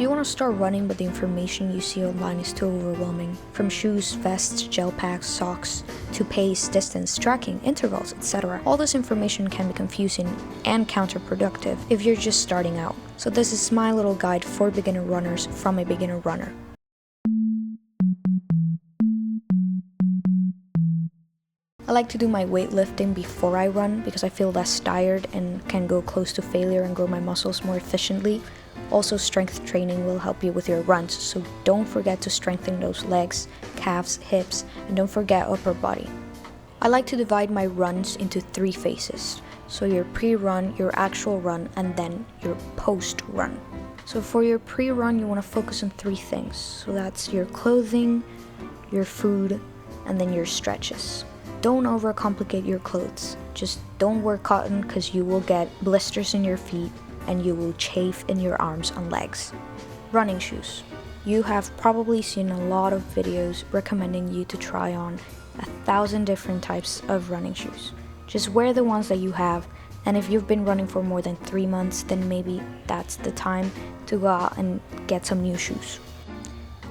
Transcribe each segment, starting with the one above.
You want to start running, but the information you see online is too overwhelming. From shoes, vests, gel packs, socks, to pace, distance, tracking, intervals, etc. All this information can be confusing and counterproductive if you're just starting out. So this is my little guide for beginner runners from a beginner runner. I like to do my weightlifting before I run because I feel less tired and can go close to failure and grow my muscles more efficiently. Also, strength training will help you with your runs, so don't forget to strengthen those legs, calves, hips, and don't forget upper body. I like to divide my runs into 3 phases. So your pre-run, your actual run, and then your post-run. So for your pre-run, you want to focus on 3 things. So that's your clothing, your food, and then your stretches. Don't overcomplicate your clothes. Just don't wear cotton because you will get blisters in your feet and you will chafe in your arms and legs. Running shoes. You have probably seen a lot of videos recommending you to try on 1,000 different types of running shoes. Just wear the ones that you have, and if you've been running for more than 3 months, then maybe that's the time to go out and get some new shoes.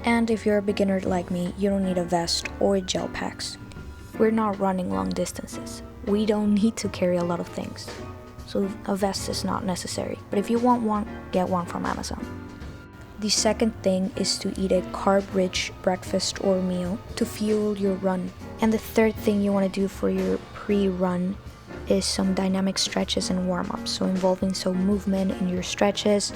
And if you're a beginner like me, you don't need a vest or gel packs. We're not running long distances. We don't need to carry a lot of things. So a vest is not necessary. But if you want one, get one from Amazon. The second thing is to eat a carb-rich breakfast or meal to fuel your run. And the third thing you want to do for your pre-run is some dynamic stretches and warm-ups. So involving some movement in your stretches.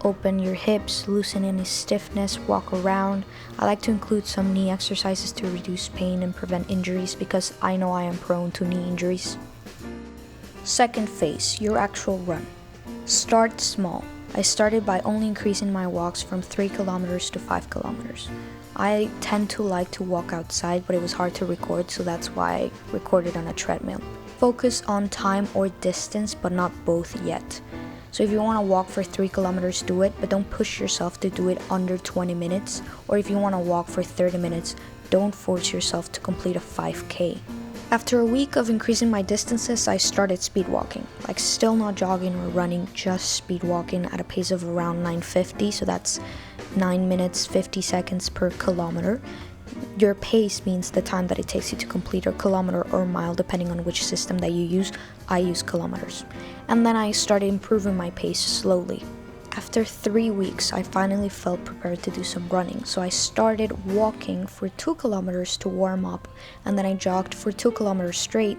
Open your hips, loosen any stiffness, walk around. I like to include some knee exercises to reduce pain and prevent injuries because I know I am prone to knee injuries. Second phase, your actual run. Start small. I started by only increasing my walks from 3 kilometers to 5 kilometers. I tend to like to walk outside, but it was hard to record, so that's why I recorded on a treadmill. Focus on time or distance, but not both yet. So if you want to walk for 3 kilometers, do it, but don't push yourself to do it under 20 minutes. Or if you want to walk for 30 minutes, don't force yourself to complete a 5K. After a week of increasing my distances, I started speed walking. Like still not jogging or running, just speed walking at a pace of around 9:50, so that's 9 minutes 50 seconds per kilometer. Your pace means the time that it takes you to complete a kilometer or mile depending on which system that you use. I use kilometers. And then I started improving my pace slowly. After 3 weeks, I finally felt prepared to do some running, so I started walking for 2 kilometers to warm up, and then I jogged for 2 kilometers straight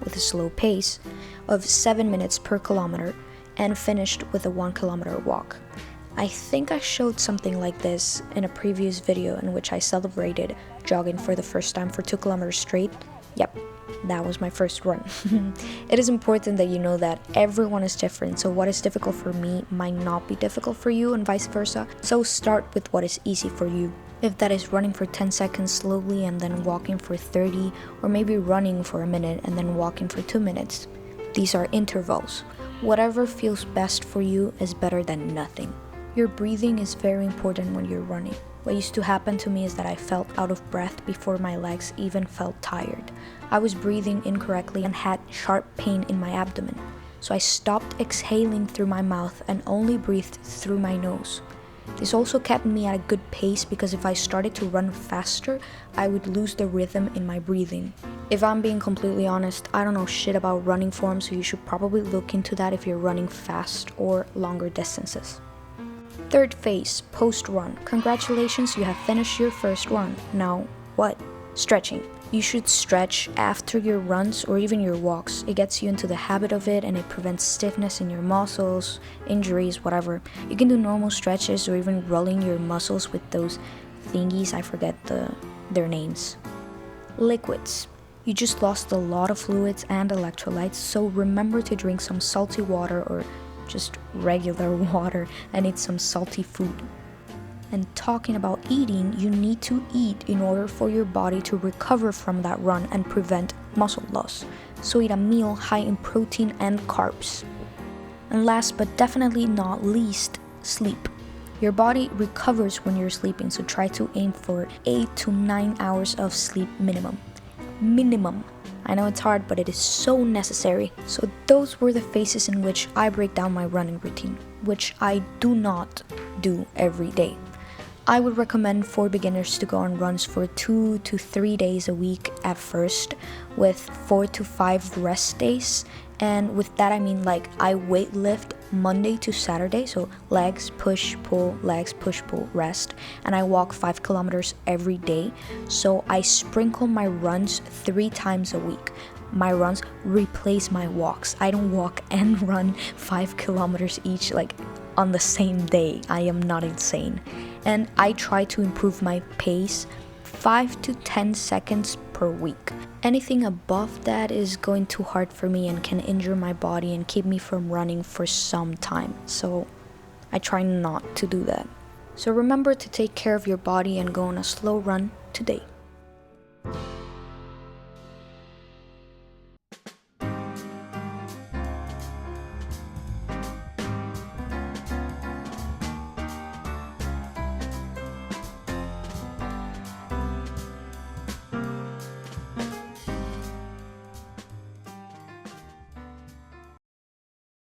with a slow pace of 7 minutes per kilometer and finished with a 1 kilometer walk. I think I showed something like this in a previous video in which I celebrated jogging for the first time for 2 kilometers straight. Yep, that was my first run. It is important that you know that everyone is different, so what is difficult for me might not be difficult for you and vice versa. So start with what is easy for you. If that is running for 10 seconds slowly and then walking for 30, or maybe running for a minute and then walking for 2 minutes. These are intervals. Whatever feels best for you is better than nothing. Your breathing is very important when you're running. What used to happen to me is that I felt out of breath before my legs even felt tired. I was breathing incorrectly and had sharp pain in my abdomen. So I stopped exhaling through my mouth and only breathed through my nose. This also kept me at a good pace because if I started to run faster, I would lose the rhythm in my breathing. If I'm being completely honest, I don't know shit about running form, so you should probably look into that if you're running fast or longer distances. Third phase, post-run. Congratulations, you have finished your first run. Now, what? Stretching. You should stretch after your runs or even your walks. It gets you into the habit of it and it prevents stiffness in your muscles, injuries, whatever. You can do normal stretches or even rolling your muscles with those thingies, I forget their names. Liquids. You just lost a lot of fluids and electrolytes, so remember to drink some salty water or just regular water and eat some salty food. And talking about eating, you need to eat in order for your body to recover from that run and prevent muscle loss. So eat a meal high in protein and carbs. And last but definitely not least, sleep. Your body recovers when you're sleeping, so try to aim for 8 to 9 hours of sleep minimum. minimum. I know it's hard, but it is so necessary. So those were the phases in which I break down my running routine, which I do not do every day. I would recommend for beginners to go on runs for 2 to 3 days a week at first, with 4 to 5 rest days. And with that I mean, like, I weight lift Monday to Saturday, so legs, push, pull, rest, and I walk 5 kilometers every day. So I sprinkle my runs 3 times a week. My runs replace my walks. I don't walk and run 5 kilometers each, like, on the same day. I am not insane. And I try to improve my pace 5 to 10 seconds per week. Anything above that is going too hard for me and can injure my body and keep me from running for some time. So I try not to do that. So remember to take care of your body and go on a slow run today.